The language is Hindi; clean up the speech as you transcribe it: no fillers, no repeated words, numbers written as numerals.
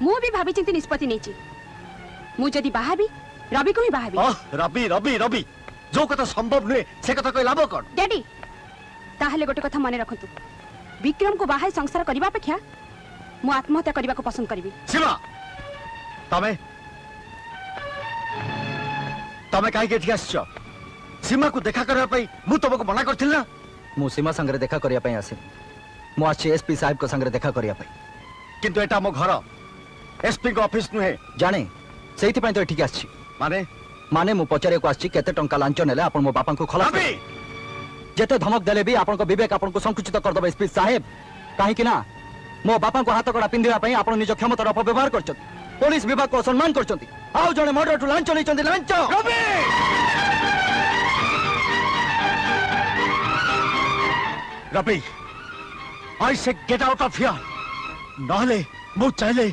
मु भी भाभी चिंती निष्पत्ति नेची मु जदी बाहाबी रवि को ही बाहाबी। रवि रवि रवि जो कथा संभव नुहे से कथा कह लाभ कौन? डैडी ताहले गोटे कथा मन रखतु विक्रम को बाहाई संसार करबा अपेक्षा मु आत्महत्या करबा को पसंद करबी। सीमा तमे तमे काहे के ठीक आछो? सीमा को देखा करबा पई मु तुमको मना करथिल ना? मु सीमा संगे देखा करिया पई आसी मु आछि एसपी साहब को संगे देखा करिया पई। किंतु एटा मो घर एसपी को ऑफिस नुहे जाने सेहिति पई तो ठीक आछि। माने माने मु पचारे को आछि केते टंका लांच नेले आपण मो बापा को खलास जेते धमक देले भी आपण को विवेक आपण को संकुचित कर दबे एसपी साहेब। काहे कि ना मो बापा को हाथ कड़ा पिंधिया पई आपण निज क्षमतार अपव्यवहार करछथि पुलिस विभाग को सम्मान करछथि आउ जने मर्डर टू लांच लेछथि लांच। रवि आई से गेट आउट ऑफ हियर नहले मु चाहले